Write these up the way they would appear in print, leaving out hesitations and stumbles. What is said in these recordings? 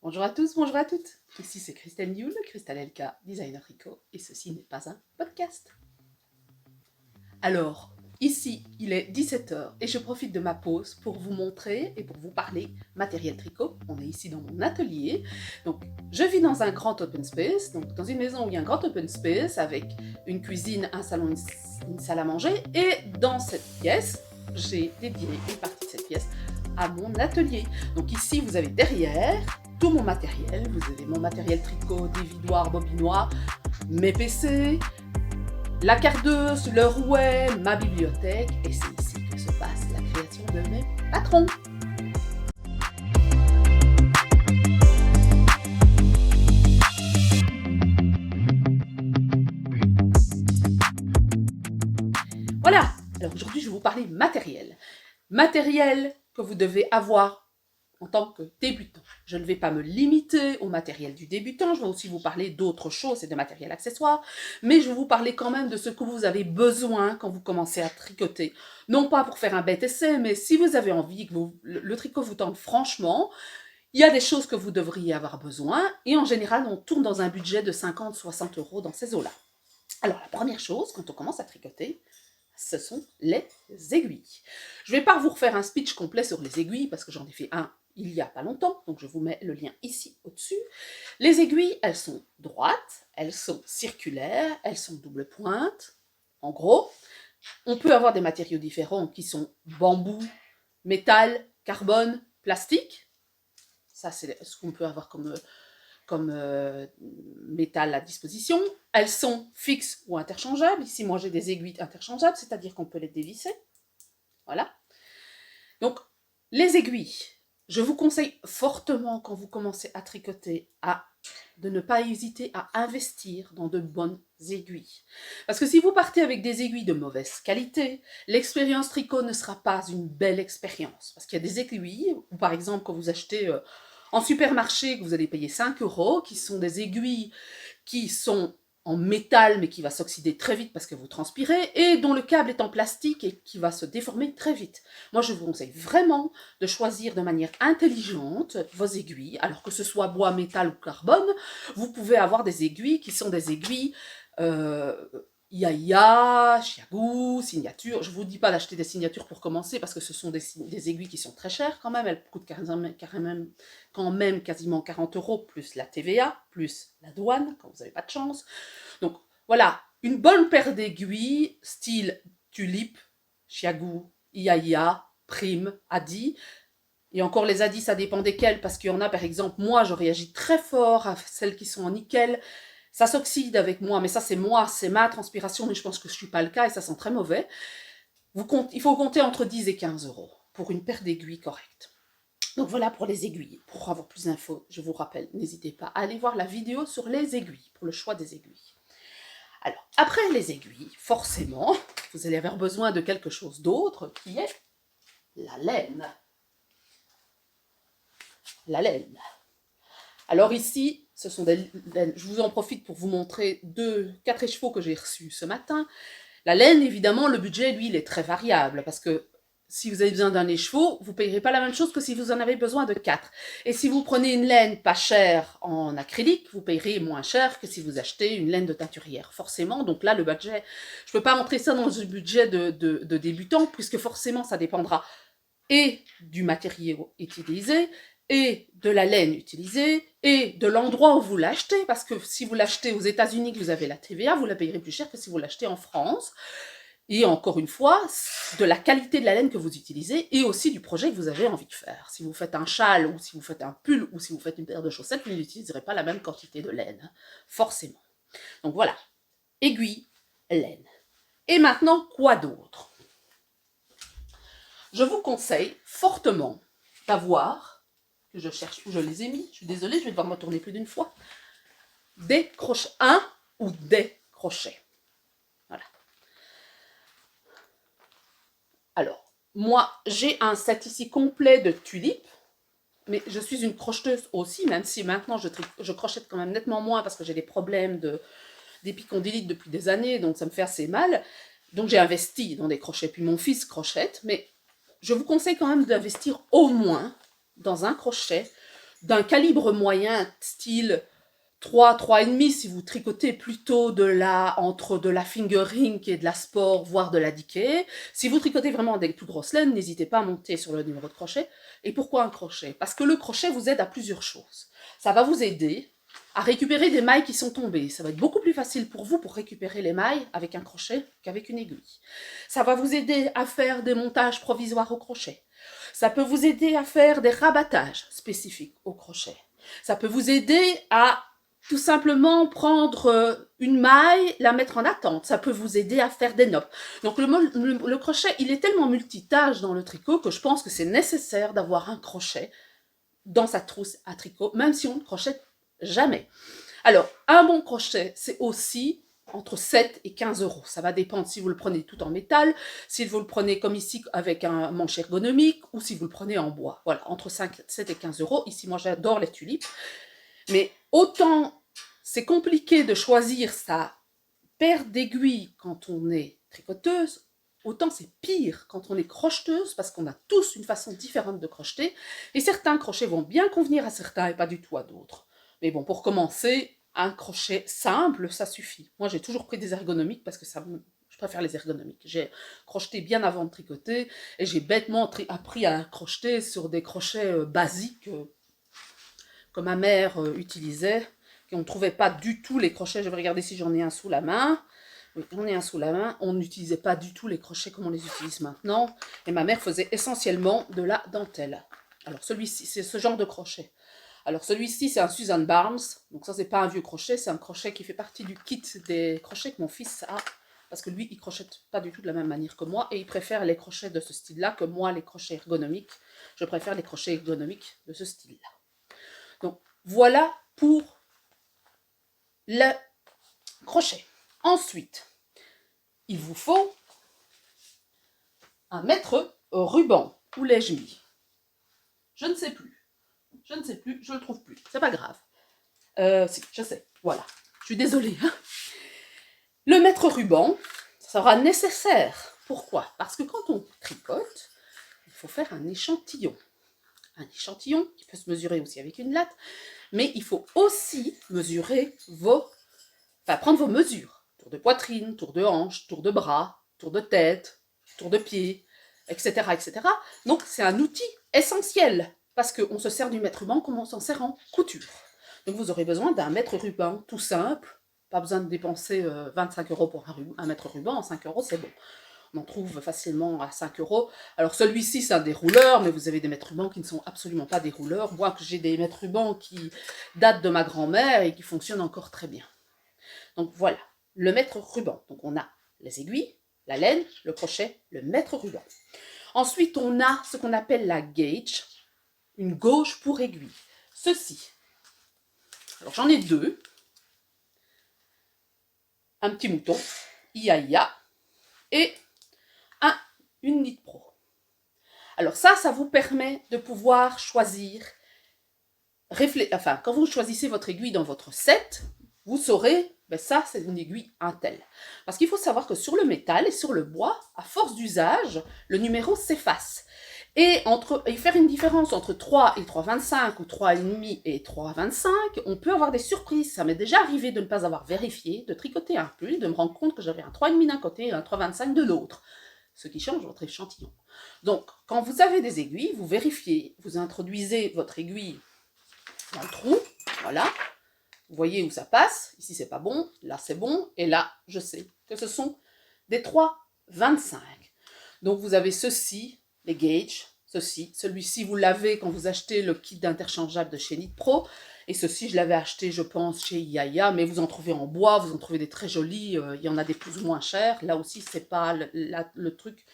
Bonjour à tous, bonjour à toutes. Ici c'est Christelle Nioul, Christelle LK, designer tricot, et ceci n'est pas un podcast. Alors, ici il est 17h et je profite de ma pause pour vous montrer et pour vous parler matériel tricot. On est ici dans mon atelier. Donc, je vis dans un grand open space, donc dans une maison où il y a un grand open space avec une cuisine, un salon, une salle à manger. Et dans cette pièce, j'ai dédié une partie de cette pièce à mon atelier. Donc ici, vous avez derrière tout mon matériel. Vous avez mon matériel tricot, dévidoir, bobinoir, mes PC, la cardeuse, le rouet, ma bibliothèque. Et c'est ici que se passe la création de mes patrons. Voilà. Alors aujourd'hui, je vais vous parler matériel. Matériel que vous devez avoir en tant que débutant. Je ne vais pas me limiter au matériel du débutant, je vais aussi vous parler d'autres choses et de matériel accessoire, mais je vais vous parler quand même de ce que vous avez besoin quand vous commencez à tricoter. Non pas pour faire un bête essai, mais si vous avez envie, que le tricot vous tente franchement, il y a des choses que vous devriez avoir besoin, et en général, on tourne dans un budget de 50-60 € dans ces eaux-là. Alors, la première chose, quand on commence à tricoter, ce sont les aiguilles. Je ne vais pas vous refaire un speech complet sur les aiguilles, parce que j'en ai fait un il n'y a pas longtemps, donc je vous mets le lien ici au-dessus. Les aiguilles, elles sont droites, elles sont circulaires, elles sont double pointe. En gros, on peut avoir des matériaux différents qui sont bambou, métal, carbone, plastique. Ça, c'est ce qu'on peut avoir comme métal à disposition. Elles sont fixes ou interchangeables. Ici, moi, j'ai des aiguilles interchangeables, c'est-à-dire qu'on peut les dévisser. Voilà. Donc, les aiguilles, je vous conseille fortement, quand vous commencez à tricoter, de ne pas hésiter à investir dans de bonnes aiguilles. Parce que si vous partez avec des aiguilles de mauvaise qualité, l'expérience tricot ne sera pas une belle expérience. Parce qu'il y a des aiguilles, ou par exemple, quand vous achetez en supermarché, que vous allez payer 5 €, qui sont des aiguilles qui sont en métal, mais qui va s'oxyder très vite parce que vous transpirez, et dont le câble est en plastique et qui va se déformer très vite. Moi, je vous conseille vraiment de choisir de manière intelligente vos aiguilles, alors que ce soit bois, métal ou carbone. Vous pouvez avoir des aiguilles qui sont des aiguilles Yaya, Chiagou, signature. Je ne vous dis pas d'acheter des signatures pour commencer, parce que ce sont des aiguilles qui sont très chères quand même. Elles coûtent quand même quasiment 40 € plus la TVA, plus la douane, quand vous n'avez pas de chance. Donc voilà, une bonne paire d'aiguilles, style tulipe, Chiagou, Yaya, Prime, Adi. Et encore les Adi, ça dépend desquelles, parce qu'il y en a, par exemple, moi, je réagis très fort à celles qui sont en nickel. Ça s'oxyde avec moi, mais ça c'est moi, c'est ma transpiration, mais je pense que je ne suis pas le cas et ça sent très mauvais. Il faut compter entre 10 et 15 € pour une paire d'aiguilles correcte. Donc voilà pour les aiguilles. Pour avoir plus d'infos, je vous rappelle, n'hésitez pas à aller voir la vidéo sur les aiguilles, pour le choix des aiguilles. Alors, après les aiguilles, forcément, vous allez avoir besoin de quelque chose d'autre, qui est la laine. La laine. Alors ici, je vous en profite pour vous montrer 4 écheveaux que j'ai reçus ce matin. La laine, évidemment, le budget, lui, il est très variable, parce que si vous avez besoin d'un écheveau, vous ne payerez pas la même chose que si vous en avez besoin de 4. Et si vous prenez une laine pas chère en acrylique, vous payerez moins cher que si vous achetez une laine de teinturière, forcément. Donc là, le budget, je ne peux pas rentrer ça dans le budget de débutant, puisque forcément, ça dépendra et du matériau utilisé, et de la laine utilisée, et de l'endroit où vous l'achetez, parce que si vous l'achetez aux États-Unis, que vous avez la TVA, vous la payerez plus cher que si vous l'achetez en France. Et encore une fois, de la qualité de la laine que vous utilisez, et aussi du projet que vous avez envie de faire. Si vous faites un châle, ou si vous faites un pull, ou si vous faites une paire de chaussettes, vous n'utiliserez pas la même quantité de laine, forcément. Donc voilà, aiguille, laine. Et maintenant, quoi d'autre? Je vous conseille fortement d'avoir, que je cherche où je les ai mis, je suis désolée, je vais devoir me tourner plus d'une fois, des crochets, un ou des crochets. Voilà. Alors, moi, j'ai un set ici complet de tulipes, mais je suis une crocheteuse aussi, même si maintenant je crochette quand même nettement moins parce que j'ai des problèmes d'épicondylite depuis des années, donc ça me fait assez mal. Donc j'ai investi dans des crochets, puis mon fils crochette, mais je vous conseille quand même d'investir au moins dans un crochet d'un calibre moyen, style 3, 3,5 si vous tricotez plutôt entre de la fingering et de la sport, voire de la decay. Si vous tricotez vraiment des plus grosses laines, n'hésitez pas à monter sur le numéro de crochet. Et pourquoi un crochet? Parce que le crochet vous aide à plusieurs choses. Ça va vous aider à récupérer des mailles qui sont tombées. Ça va être beaucoup plus facile pour vous pour récupérer les mailles avec un crochet qu'avec une aiguille. Ça va vous aider à faire des montages provisoires au crochet. Ça peut vous aider à faire des rabattages spécifiques au crochet. Ça peut vous aider à tout simplement prendre une maille, la mettre en attente. Ça peut vous aider à faire des noppes. Donc le crochet, il est tellement multitâche dans le tricot que je pense que c'est nécessaire d'avoir un crochet dans sa trousse à tricot, même si on ne crochette jamais. Alors, un bon crochet, c'est aussi entre 7 et 15 euros. Ça va dépendre si vous le prenez tout en métal, si vous le prenez comme ici avec un manche ergonomique, ou si vous le prenez en bois. Voilà, entre 7 et 15 euros. Ici, moi, j'adore les tulipes. Mais autant c'est compliqué de choisir sa paire d'aiguilles quand on est tricoteuse, autant c'est pire quand on est crocheteuse, parce qu'on a tous une façon différente de crocheter, et certains crochets vont bien convenir à certains et pas du tout à d'autres. Mais bon, pour commencer, un crochet simple, ça suffit. Moi, j'ai toujours pris des ergonomiques parce que je préfère les ergonomiques. J'ai crocheté bien avant de tricoter, et j'ai bêtement appris à crocheter sur des crochets basiques que ma mère utilisait, et on ne trouvait pas du tout les crochets. Je vais regarder si j'en ai un sous la main. Oui, j'en ai un sous la main. On n'utilisait pas du tout les crochets comme on les utilise maintenant. Et ma mère faisait essentiellement de la dentelle. Alors celui-ci, c'est ce genre de crochet. Alors celui-ci, c'est un Suzanne Barnes. Donc ça, c'est pas un vieux crochet, c'est un crochet qui fait partie du kit des crochets que mon fils a. Parce que lui, il crochette pas du tout de la même manière que moi. Et il préfère les crochets de ce style-là que moi, les crochets ergonomiques. Je préfère les crochets ergonomiques de ce style-là. Donc voilà pour le crochet. Ensuite, il vous faut un mètre ruban. Où l'ai-je mis? Je ne sais plus. Je ne sais plus, je ne le trouve plus. C'est pas grave. Si, je sais. Voilà. Je suis désolée. Le mètre ruban sera nécessaire. Pourquoi? Parce que quand on tricote, il faut faire un échantillon. Un échantillon qui peut se mesurer aussi avec une latte, mais il faut aussi mesurer prendre vos mesures. Tour de poitrine, tour de hanche, tour de bras, tour de tête, tour de pied, etc. etc. Donc c'est un outil essentiel, parce qu'on se sert du mètre ruban comme on s'en sert en couture. Donc vous aurez besoin d'un mètre ruban tout simple, pas besoin de dépenser 25 euros pour un mètre ruban, 5 euros c'est bon. On en trouve facilement à 5 euros. Alors celui-ci, c'est un dérouleur, mais vous avez des mètres rubans qui ne sont absolument pas des rouleurs. Moi, j'ai des mètres rubans qui datent de ma grand-mère et qui fonctionnent encore très bien. Donc voilà, le mètre ruban. Donc on a les aiguilles, la laine, le crochet, le mètre ruban. Ensuite, on a ce qu'on appelle la gauge, une gauge pour aiguille. Ceci. Alors j'en ai deux. Un petit mouton, ia, et une Knit Pro. Alors ça vous permet de pouvoir choisir, quand vous choisissez votre aiguille dans votre set, vous saurez, ça c'est une aiguille Intel. Parce qu'il faut savoir que sur le métal et sur le bois, à force d'usage, le numéro s'efface. Et faire une différence entre 3 et 3,25 ou 3,5 et 3,25, on peut avoir des surprises. Ça m'est déjà arrivé de ne pas avoir vérifié, de tricoter un pull, de me rendre compte que j'avais un 3,5 d'un côté et un 3,25 de l'autre. Ce qui change votre échantillon. Donc, quand vous avez des aiguilles, vous vérifiez, vous introduisez votre aiguille dans le trou, voilà, vous voyez où ça passe, ici c'est pas bon, là c'est bon, et là, je sais que ce sont des 3,25. Donc vous avez ceci, les gauges, ceci, celui-ci vous l'avez quand vous achetez le kit d'interchangeable de chez Knit Pro, et ceci je l'avais acheté je pense chez Ia, mais vous en trouvez en bois, vous en trouvez des très jolis, il y en a des plus ou moins chers, là aussi c'est pas le truc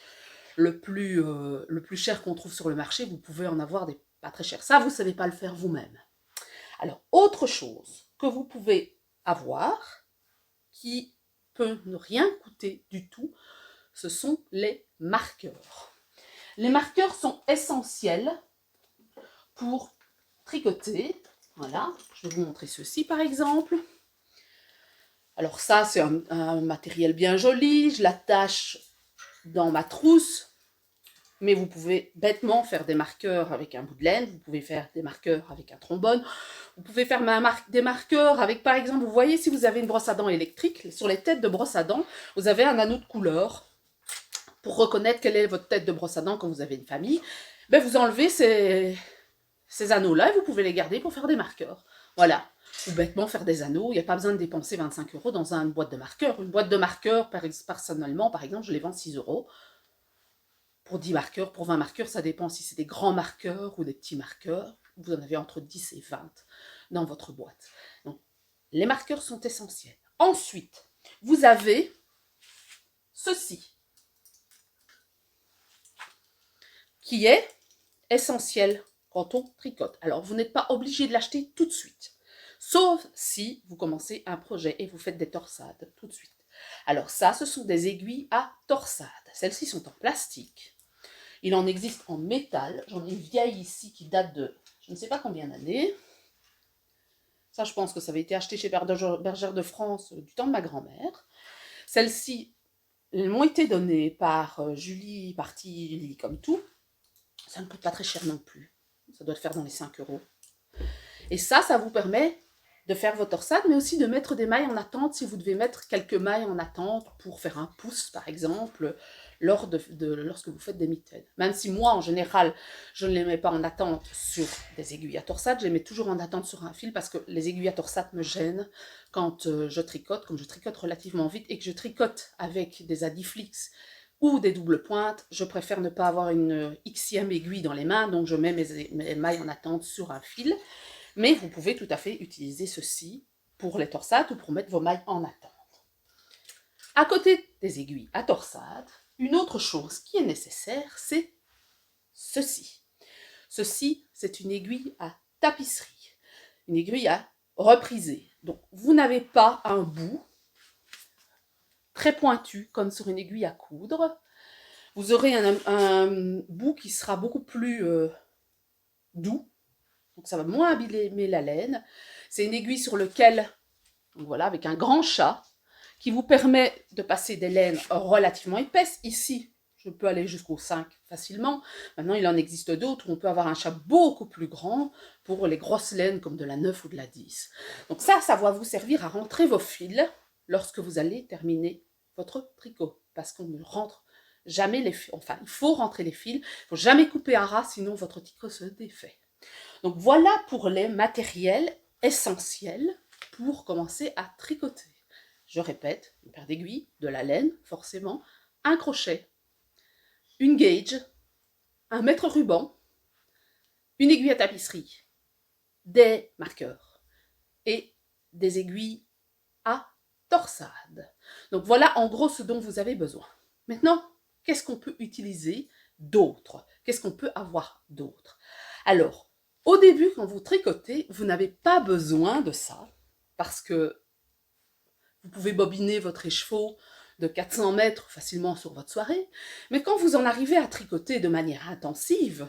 le plus cher qu'on trouve sur le marché, vous pouvez en avoir des pas très chers, ça vous savez pas le faire vous-même. Alors autre chose que vous pouvez avoir, qui peut ne rien coûter du tout, ce sont les marqueurs. Les marqueurs sont essentiels pour tricoter. Voilà, je vais vous montrer ceci par exemple. Alors ça, c'est un matériel bien joli. Je l'attache dans ma trousse. Mais vous pouvez bêtement faire des marqueurs avec un bout de laine, vous pouvez faire des marqueurs avec un trombone, vous pouvez faire des marqueurs avec, par exemple, vous voyez, si vous avez une brosse à dents électrique, sur les têtes de brosse à dents, vous avez un anneau de couleur pour reconnaître quelle est votre tête de brosse à dents quand vous avez une famille. Ben, vous enlevez ces anneaux-là et vous pouvez les garder pour faire des marqueurs. Voilà. Ou bêtement faire des anneaux, il n'y a pas besoin de dépenser 25 € dans une boîte de marqueurs. Une boîte de marqueurs, personnellement, par exemple, je les vends 6 €. Pour 10 marqueurs, pour 20 marqueurs, ça dépend si c'est des grands marqueurs ou des petits marqueurs. Vous en avez entre 10 et 20 dans votre boîte. Donc, les marqueurs sont essentiels. Ensuite, vous avez ceci, qui est essentiel quand on tricote. Alors, vous n'êtes pas obligé de l'acheter tout de suite, sauf si vous commencez un projet et vous faites des torsades tout de suite. Alors ça, ce sont des aiguilles à torsade. Celles-ci sont en plastique. Il en existe en métal. J'en ai une vieille ici qui date de je ne sais pas combien d'années. Ça, je pense que ça avait été acheté chez Bergère de France du temps de ma grand-mère. Celles-ci m'ont été données par Julie, partie Julie comme tout. Ça ne coûte pas très cher non plus. Ça doit le faire dans les 5 €. Et ça vous permet de faire vos torsades, mais aussi de mettre des mailles en attente si vous devez mettre quelques mailles en attente pour faire un pouce, par exemple, lorsque vous faites des mitaines. Même si moi, en général, je ne les mets pas en attente sur des aiguilles à torsade, je les mets toujours en attente sur un fil parce que les aiguilles à torsade me gênent quand je tricote, comme je tricote relativement vite et que je tricote avec des Adiflix ou des doubles pointes, je préfère ne pas avoir une xème aiguille dans les mains, donc je mets mes mailles en attente sur un fil. Mais vous pouvez tout à fait utiliser ceci pour les torsades ou pour mettre vos mailles en attente. À côté des aiguilles à torsade, une autre chose qui est nécessaire, c'est ceci. Ceci, c'est une aiguille à tapisserie, une aiguille à repriser. Donc, vous n'avez pas un bout très pointu comme sur une aiguille à coudre. Vous aurez un bout qui sera beaucoup plus doux. Donc ça va moins abîmer la laine. C'est une aiguille sur laquelle, voilà, avec un grand chat, qui vous permet de passer des laines relativement épaisses. Ici, je peux aller jusqu'au 5 facilement. Maintenant, il en existe d'autres où on peut avoir un chat beaucoup plus grand pour les grosses laines comme de la 9 ou de la 10. Donc ça va vous servir à rentrer vos fils lorsque vous allez terminer votre tricot. Parce qu'on ne rentre jamais les fils. Enfin, il faut rentrer les fils. Il ne faut jamais couper à ras, sinon votre tricot se défait. Donc voilà pour les matériels essentiels pour commencer à tricoter. Je répète, une paire d'aiguilles, de la laine, forcément, un crochet, une gauge, un mètre ruban, une aiguille à tapisserie, des marqueurs et des aiguilles à torsade. Donc voilà en gros ce dont vous avez besoin. Maintenant, qu'est-ce qu'on peut utiliser d'autre? Qu'est-ce qu'on peut avoir d'autre? Alors, au début, quand vous tricotez, vous n'avez pas besoin de ça, parce que vous pouvez bobiner votre écheveau de 400 mètres facilement sur votre soirée, mais quand vous en arrivez à tricoter de manière intensive,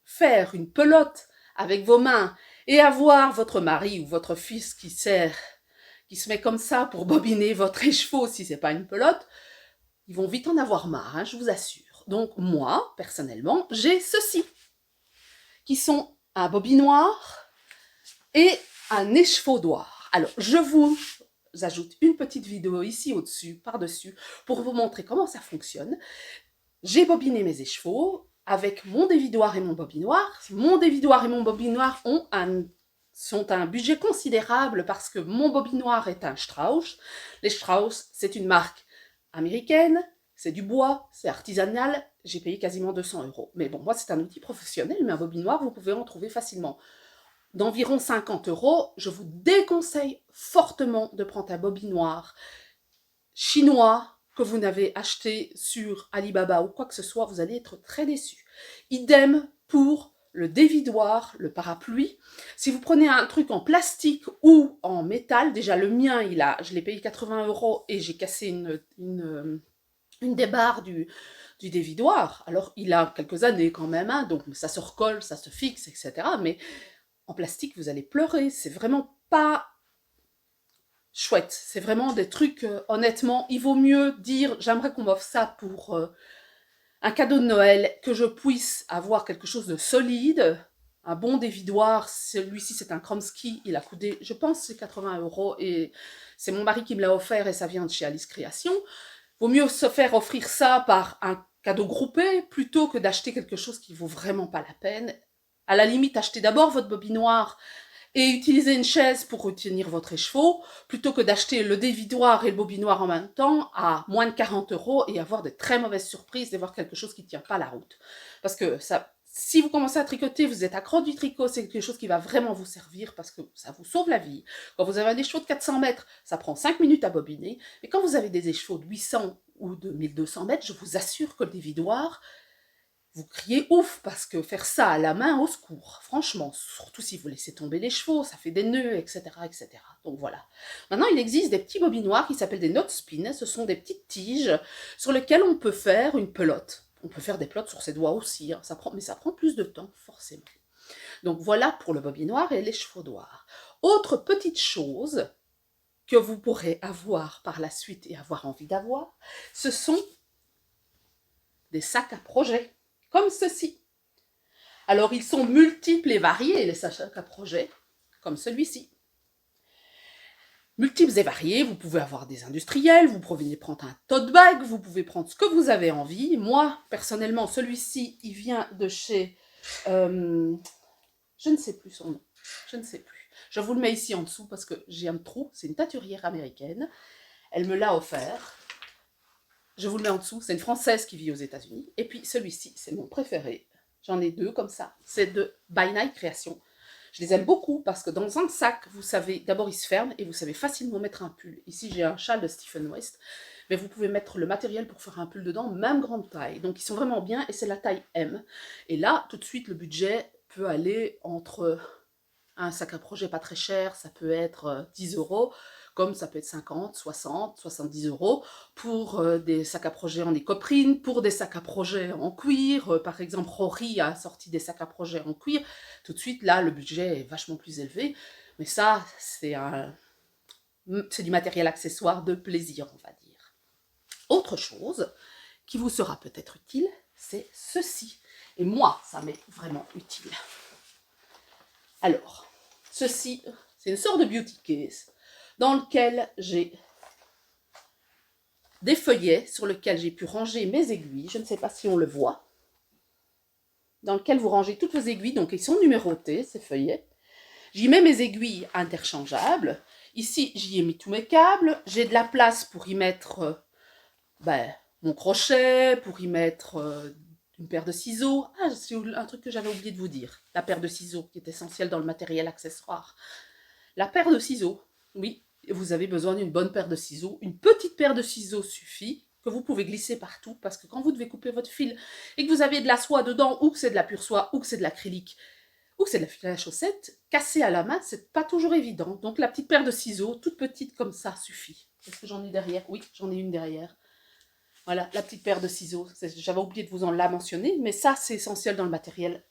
faire une pelote avec vos mains et avoir votre mari ou votre fils qui se met comme ça pour bobiner votre écheveau si c'est pas une pelote, ils vont vite en avoir marre, hein, je vous assure. Donc moi, personnellement, j'ai ceci, qui sont un bobinoir et un échevaudoir. Alors, je vous ajoute une petite vidéo ici au-dessus, par-dessus, pour vous montrer comment ça fonctionne. J'ai bobiné mes écheveaux avec mon dévidoir et mon bobinoir. Mon dévidoir et mon bobinoir sont un budget considérable parce que mon bobinoir est un Strauss. Les Strauss, c'est une marque américaine, c'est du bois, c'est artisanal, j'ai payé quasiment 200 €. Mais bon, moi c'est un outil professionnel, mais un bobinoir, vous pouvez en trouver facilement. D'environ 50 €, je vous déconseille fortement de prendre un bobinoir chinois que vous n'avez acheté sur Alibaba ou quoi que ce soit, vous allez être très déçus. Idem pour le dévidoir, le parapluie. Si vous prenez un truc en plastique ou en métal, déjà le mien, je l'ai payé 80 € et j'ai cassé une des barres du dévidoir. Alors, il a quelques années quand même, hein, donc ça se recolle, ça se fixe, etc. Mais en plastique, vous allez pleurer. C'est vraiment pas chouette. C'est vraiment des trucs, honnêtement, il vaut mieux dire, j'aimerais qu'on m'offre ça pour un cadeau de Noël, que je puisse avoir quelque chose de solide, un bon dévidoir. Celui-ci, c'est un Kromsky, il a coûté, je pense, c'est 80 € et c'est mon mari qui me l'a offert et ça vient de chez Alice Création. Vaut mieux se faire offrir ça par un cadeau groupé plutôt que d'acheter quelque chose qui vaut vraiment pas la peine. À la limite, achetez d'abord votre bobinoir et utilisez une chaise pour retenir votre écheveau, plutôt que d'acheter le dévidoir et le bobinoir en même temps à moins de 40 € et avoir de très mauvaises surprises d'avoir quelque chose qui ne tient pas la route. Parce que ça, si vous commencez à tricoter, vous êtes accro du tricot, c'est quelque chose qui va vraiment vous servir parce que ça vous sauve la vie. Quand vous avez un écheveau de 400 mètres, ça prend 5 minutes à bobiner, mais quand vous avez des écheveaux de 800 ou de 1200 mètres, je vous assure que le dévidoir, vous criez ouf, parce que faire ça à la main, au secours, franchement, surtout si vous laissez tomber les chevaux, ça fait des nœuds, etc., etc. Donc voilà. Maintenant, il existe des petits bobinoirs qui s'appellent des knot spin, ce sont des petites tiges sur lesquelles on peut faire une pelote. On peut faire des pelotes sur ses doigts aussi, hein, mais ça prend plus de temps, forcément. Donc voilà pour le bobinoir et l'échevaudoir. Autre petite chose que vous pourrez avoir par la suite et avoir envie d'avoir, ce sont des sacs à projet, comme ceci. Alors, ils sont multiples et variés, les sacs à projet, comme celui-ci. Multiples et variés, vous pouvez avoir des industriels, vous pouvez prendre un tote bag, vous pouvez prendre ce que vous avez envie. Moi, personnellement, celui-ci, il vient de chez... je ne sais plus son nom, je ne sais plus. Je vous le mets ici en dessous parce que j'ai un trou, c'est une teinturière américaine. Elle me l'a offert. Je vous le mets en dessous, c'est une Française qui vit aux États-Unis. Et puis celui-ci, c'est mon préféré. J'en ai deux comme ça. C'est de By Night Création. Je les aime beaucoup parce que dans un sac, vous savez, d'abord il se ferme et vous savez facilement mettre un pull. Ici, j'ai un châle de Stephen West, mais vous pouvez mettre le matériel pour faire un pull dedans, même grande taille. Donc ils sont vraiment bien et c'est la taille M. Et là, tout de suite, le budget peut aller entre un sac à projet pas très cher, ça peut être 10 €, comme ça peut être 50, 60, 70 € pour des sacs à projet en écoprine, pour des sacs à projet en cuir. Par exemple, Rory a sorti des sacs à projet en cuir. Tout de suite, là, le budget est vachement plus élevé. Mais ça, c'est du matériel accessoire de plaisir, on va dire. Autre chose qui vous sera peut-être utile, c'est ceci. Et moi, ça m'est vraiment utile. Alors, ceci, c'est une sorte de beauty case dans lequel j'ai des feuillets sur lesquels j'ai pu ranger mes aiguilles. Je ne sais pas si on le voit. Dans lequel vous rangez toutes vos aiguilles. Donc, ils sont numérotés, ces feuillets. J'y mets mes aiguilles interchangeables. Ici, j'y ai mis tous mes câbles. J'ai de la place pour y mettre mon crochet, pour y mettre une paire de ciseaux. Ah, c'est un truc que j'avais oublié de vous dire. La paire de ciseaux, qui est essentielle dans le matériel accessoire. La paire de ciseaux, oui, vous avez besoin d'une bonne paire de ciseaux. Une petite paire de ciseaux suffit, que vous pouvez glisser partout, parce que quand vous devez couper votre fil et que vous avez de la soie dedans, ou que c'est de la pure soie, ou que c'est de l'acrylique, ou que c'est de la fil à chaussette, casser à la main, c'est pas toujours évident. Donc la petite paire de ciseaux, toute petite comme ça, suffit. Est-ce que j'en ai derrière? Oui, j'en ai une derrière. Voilà, la petite paire de ciseaux. J'avais oublié de vous en la mentionner, mais ça, c'est essentiel dans le matériel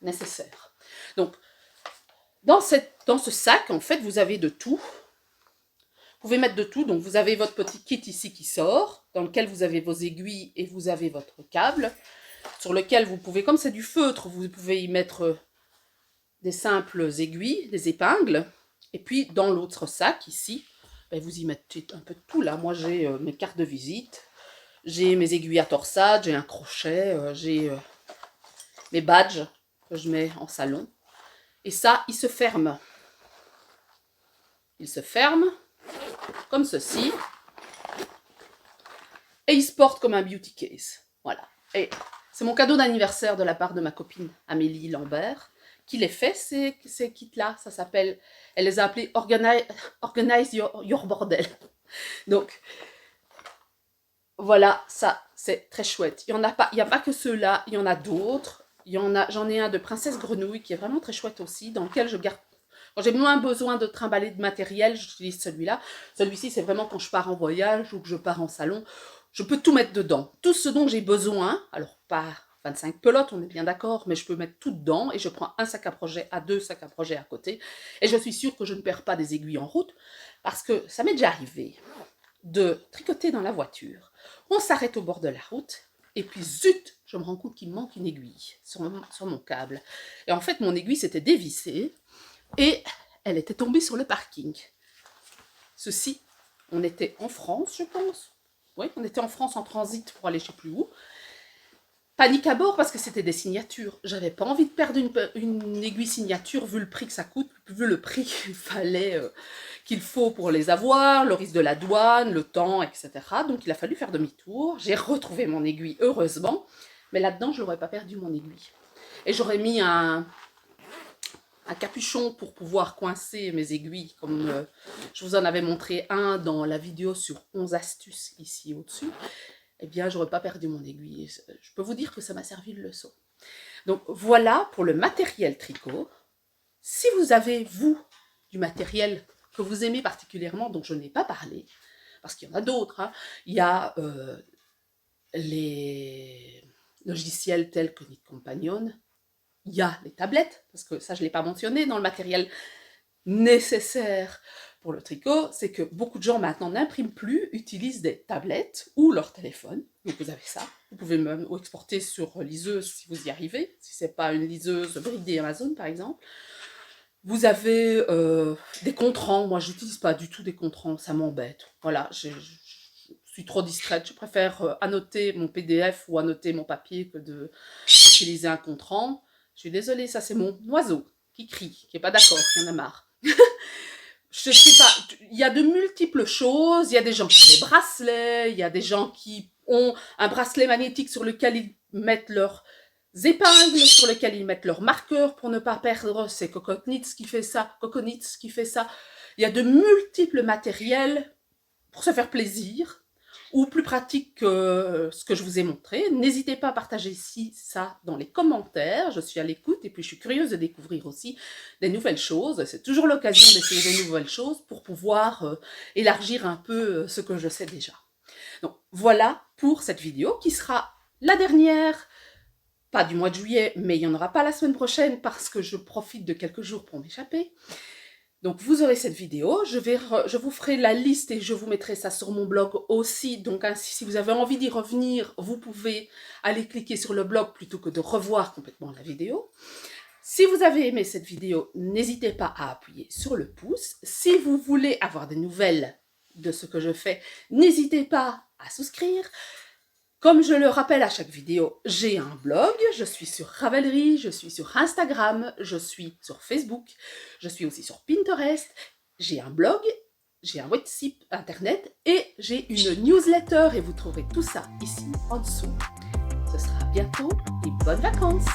nécessaire. Donc, dans ce sac, en fait, vous avez de tout. Vous pouvez mettre de tout. Donc, vous avez votre petit kit ici qui sort, dans lequel vous avez vos aiguilles et vous avez votre câble, sur lequel vous pouvez, comme c'est du feutre, vous pouvez y mettre des simples aiguilles, des épingles. Et puis, dans l'autre sac, ici, vous y mettez un peu de tout. Là, moi, j'ai mes cartes de visite, j'ai mes aiguilles à torsade, j'ai un crochet, j'ai mes badges que je mets en salon. Et ça, il se ferme. Il se ferme, comme ceci. Et il se porte comme un beauty case. Voilà. Et c'est mon cadeau d'anniversaire de la part de ma copine Amélie Lambert, qui les fait, ces kits-là. Ça s'appelle, elle les a appelés Organize your Bordel. Donc, voilà, ça, c'est très chouette. Il n'y a pas que ceux-là, il y en a d'autres. J'en ai un de Princesse Grenouille qui est vraiment très chouette aussi, dans lequel je garde. Quand j'ai moins besoin de trimballer de matériel, j'utilise celui-là. Celui-ci, c'est vraiment quand je pars en voyage ou que je pars en salon. Je peux tout mettre dedans. Tout ce dont j'ai besoin, alors pas 25 pelotes, on est bien d'accord, mais je peux mettre tout dedans et je prends un sac à projet à deux sacs à projet à côté. Et je suis sûre que je ne perds pas des aiguilles en route parce que ça m'est déjà arrivé de tricoter dans la voiture. On s'arrête au bord de la route et puis zut, je me rends compte qu'il me manque une aiguille sur mon câble. Et en fait, mon aiguille s'était dévissée et elle était tombée sur le parking. Ceci, on était en France, je pense. Oui, on était en France en transit pour aller je ne sais plus où. Panique à bord parce que c'était des signatures. J'avais pas envie de perdre une aiguille signature vu le prix que ça coûte, vu le prix qu'il faut pour les avoir, le risque de la douane, le temps, etc. Donc il a fallu faire demi-tour. J'ai retrouvé mon aiguille, heureusement. Mais là-dedans, je n'aurais pas perdu mon aiguille. Et j'aurais mis un capuchon pour pouvoir coincer mes aiguilles, comme je vous en avais montré un dans la vidéo sur 11 astuces ici au-dessus. Eh bien, j'aurais pas perdu mon aiguille. Je peux vous dire que ça m'a servi de leçon. Donc, voilà pour le matériel tricot. Si vous avez, vous, du matériel que vous aimez particulièrement, dont je n'ai pas parlé, parce qu'il y en a d'autres, hein. Il y a les logiciels tels que Knit Companion, il y a les tablettes, parce que ça, je ne l'ai pas mentionné dans le matériel nécessaire pour le tricot, c'est que beaucoup de gens maintenant n'impriment plus, utilisent des tablettes ou leur téléphone. Donc vous avez ça. Vous pouvez même exporter sur liseuse si vous y arrivez, si ce n'est pas une liseuse bridée Amazon par exemple. Vous avez des contrans. Moi, je n'utilise pas du tout des contrans, ça m'embête. Voilà, je suis trop distraite. Je préfère annoter mon PDF ou annoter mon papier que d'utiliser un contran. Je suis désolée, ça c'est mon oiseau qui crie, qui n'est pas d'accord, qui en a marre. Je sais pas, il y a de multiples choses, il y a des gens qui ont des bracelets, il y a des gens qui ont un bracelet magnétique sur lequel ils mettent leurs épingles, sur lequel ils mettent leurs marqueurs pour ne pas perdre, c'est Coconits qui fait ça, il y a de multiples matériels pour se faire plaisir, ou plus pratique que ce que je vous ai montré. N'hésitez pas à partager ici ça dans les commentaires, je suis à l'écoute et puis je suis curieuse de découvrir aussi des nouvelles choses. C'est toujours l'occasion d'essayer des nouvelles choses pour pouvoir élargir un peu ce que je sais déjà. Donc voilà pour cette vidéo qui sera la dernière, pas du mois de juillet, mais il n'y en aura pas la semaine prochaine parce que je profite de quelques jours pour m'échapper. Donc vous aurez cette vidéo, je vous ferai la liste et je vous mettrai ça sur mon blog aussi. Donc ainsi, si vous avez envie d'y revenir, vous pouvez aller cliquer sur le blog plutôt que de revoir complètement la vidéo. Si vous avez aimé cette vidéo, n'hésitez pas à appuyer sur le pouce. Si vous voulez avoir des nouvelles de ce que je fais, n'hésitez pas à souscrire. Comme je le rappelle à chaque vidéo, j'ai un blog, je suis sur Ravelry, je suis sur Instagram, je suis sur Facebook, je suis aussi sur Pinterest, j'ai un blog, j'ai un site internet et j'ai une newsletter et vous trouverez tout ça ici en dessous. Ce sera bientôt et bonnes vacances!